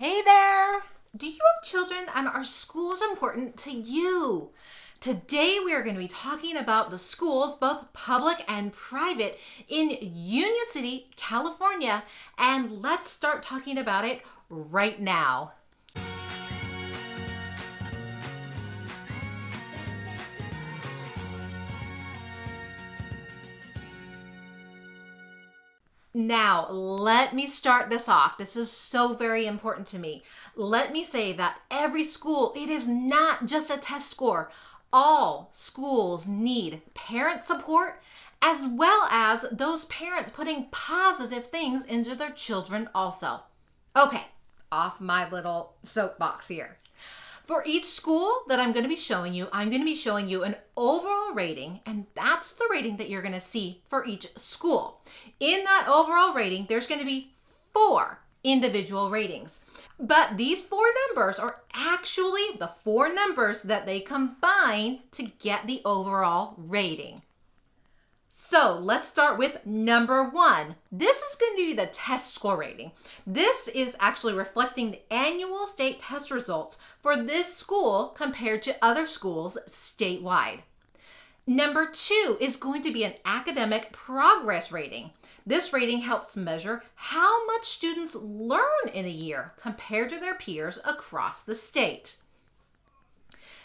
Hey there! Do you have children and are schools important to you? Today we are going to be talking about the schools, both public and private, in Union City, California, and let's start talking about it right now. Now, let me start this off. This is so very important to me. Let me say that every school, it is not just a test score. All schools need parent support as well as those parents putting positive things into their children also. Okay, off my little soapbox here. For each school that I'm going to be showing you, I'm going to be showing you an overall rating, and that's the rating that you're going to see for each school. In that overall rating, there's going to be 4 individual ratings. But these 4 numbers are actually the 4 numbers that they combine to get the overall rating. So let's start with number 1. This is going to be the test score rating. This is actually reflecting the annual state test results for this school compared to other schools statewide. Number 2 is going to be an academic progress rating. This rating helps measure how much students learn in a year compared to their peers across the state.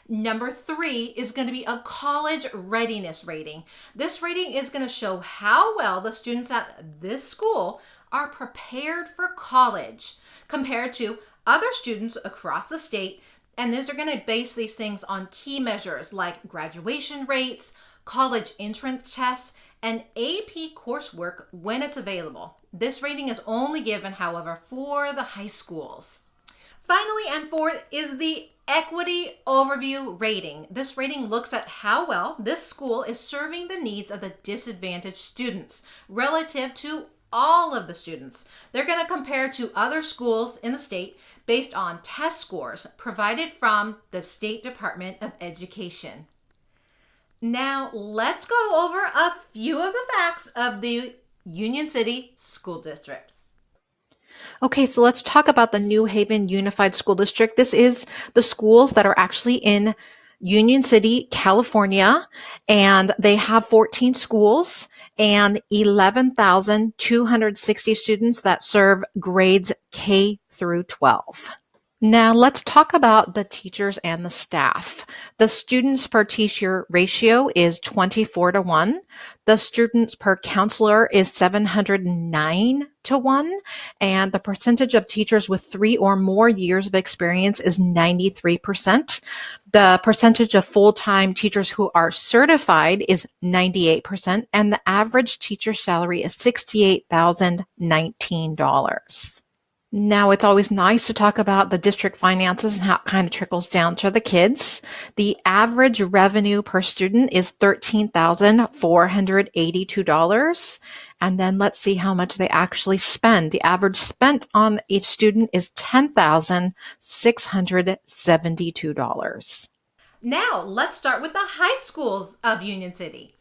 Number 3 is going to be a college readiness rating. This rating is going to show how well the students at this school are prepared for college compared to other students across the state. And these are going to base these things on key measures like graduation rates, college entrance tests, and AP coursework when it's available. This rating is only given, however, for the high schools. Finally, and fourth is the equity overview rating. This rating looks at how well this school is serving the needs of the disadvantaged students relative to all of the students. They're going to compare to other schools in the state based on test scores provided from the State Department of Education. Now, let's go over a few of the facts of the Union City School District. Okay, so let's talk about the New Haven Unified School District. This is the schools that are actually in Union City, California, and they have 14 schools and 11,260 students that serve grades K through 12. Now let's talk about the teachers and the staff. The students per teacher ratio is 24-1. The students per counselor is 709-1. And the percentage of teachers with 3 or more years of experience is 93%. The percentage of full-time teachers who are certified is 98%. And the average teacher salary is $68,019. Now, it's always nice to talk about the district finances and how it kind of trickles down to the kids. The average revenue per student is $13,482. And then let's see how much they actually spend. The average spent on each student is $10,672. Now, let's start with the high schools of Union City.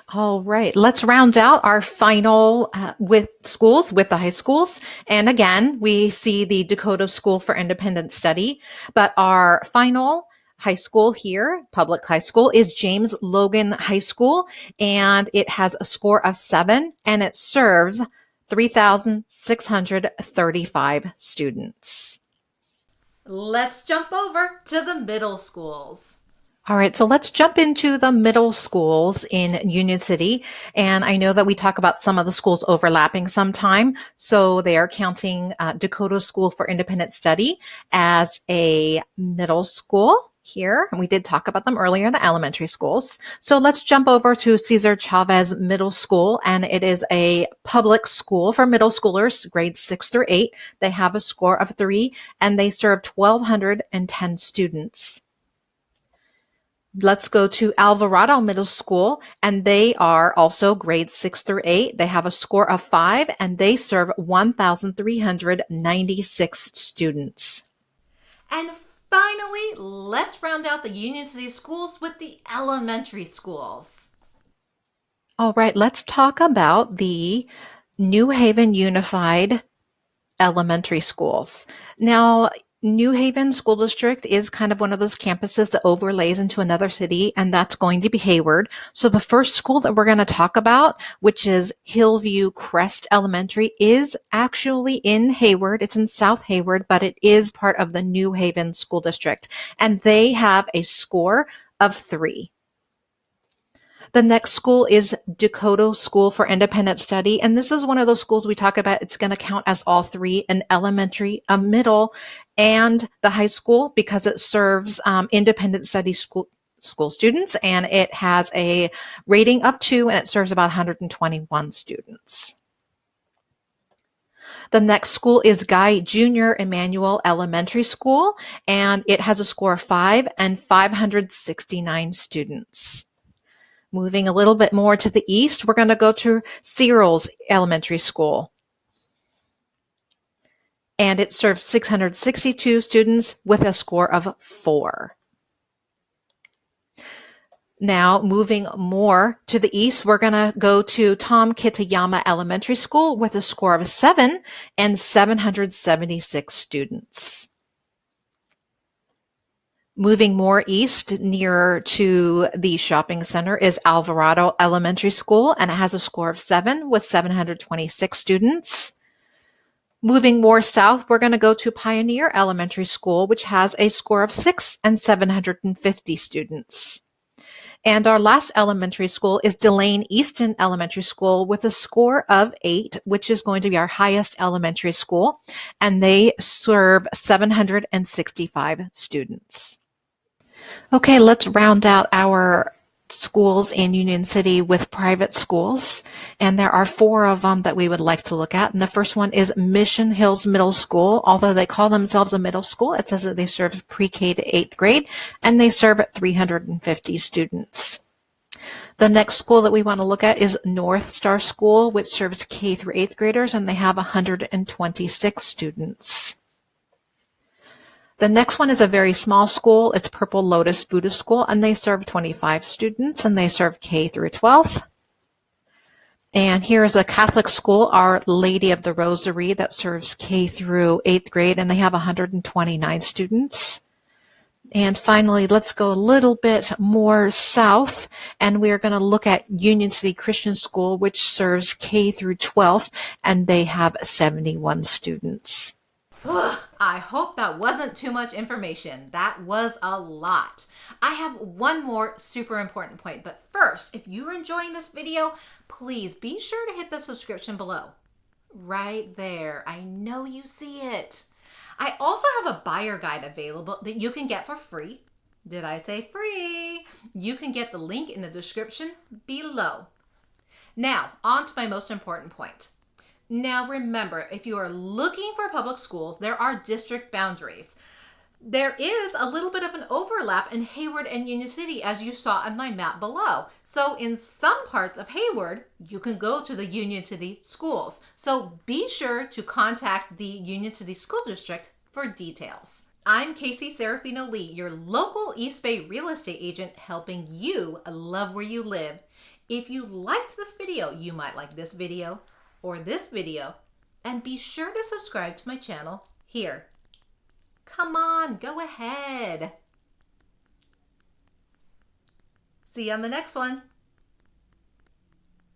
All right, let's round out our final with schools, with the high schools. And again, we see the Dakota School for Independent Study, but our final high school here, public high school, is James Logan High School, and it has a score of 7, and it serves 3,635 students. Let's jump over to the middle schools. All right, so let's jump into the middle schools in Union City. And I know that we talk about some of the schools overlapping sometime. So they are counting Dakota School for Independent Study as a middle school here. And we did talk about them earlier in the elementary schools. So let's jump over to Cesar Chavez Middle School. And it is a public school for middle schoolers, grades 6 through 8. They have a score of 3, and they serve 1,210 students. Let's go to Alvarado Middle School, and they are also grades 6 through 8. They have a score of 5, and they serve 1,396 students. And finally, let's round out the Union City schools with the elementary schools. All right, let's talk about the New Haven Unified elementary schools. Now, New Haven School District is kind of one of those campuses that overlays into another city, and that's going to be Hayward. So the first school that we're going to talk about, which is Hillview Crest Elementary, is actually in Hayward. It's in South Hayward, but it is part of the New Haven School District, and they have a score of 3. The next school is Dakota School for Independent Study. And this is one of those schools we talk about. It's going to count as all 3, an elementary, a middle, and the high school, because it serves independent study school students. And it has a rating of 2, and it serves about 121 students. The next school is Guy Junior Emmanuel Elementary School, and it has a score of 5 and 569 students. Moving a little bit more to the east, we're going to go to Searles Elementary School. And it serves 662 students with a score of 4. Now, moving more to the east, we're going to go to Tom Kitayama Elementary School with a score of 7 and 776 students. Moving more east, nearer to the shopping center, is Alvarado Elementary School, and it has a score of 7 with 726 students. Moving more south, we're going to go to Pioneer Elementary School, which has a score of 6 and 750 students. And our last elementary school is Delane Easton Elementary School with a score of 8, which is going to be our highest elementary school, and they serve 765 students. Okay, let's round out our schools in Union City with private schools. And there are 4 of them that we would like to look at. And the first one is Mission Hills Middle School. Although they call themselves a middle school, it says that they serve pre-K to 8th grade, and they serve 350 students. The next school that we want to look at is North Star School, which serves K through 8th graders, and they have 126 students. The next one is a very small school. It's Purple Lotus Buddhist School, and they serve 25 students, and they serve K through 12th. And here is a Catholic school, Our Lady of the Rosary, that serves K through 8th grade, and they have 129 students. And finally, let's go a little bit more south, and we are going to look at Union City Christian School, which serves K through 12th, and they have 71 students. I hope that wasn't too much information. That was a lot. I have one more super important point, but first, if you're enjoying this video, please be sure to hit the subscription below. Right there. I know you see it. I also have a buyer guide available that you can get for free. Did I say free? You can get the link in the description below. Now, on to my most important point. Now remember, if you are looking for public schools, there are district boundaries. There is a little bit of an overlap in Hayward and Union City, as you saw on my map below. So in some parts of Hayward, you can go to the Union City schools. So be sure to contact the Union City School District for details. I'm Casey Serafino-Lee, your local East Bay real estate agent, helping you love where you live. If you liked this video, you might like this video or this video, and be sure to subscribe to my channel here. Come on, go ahead. See you on the next one.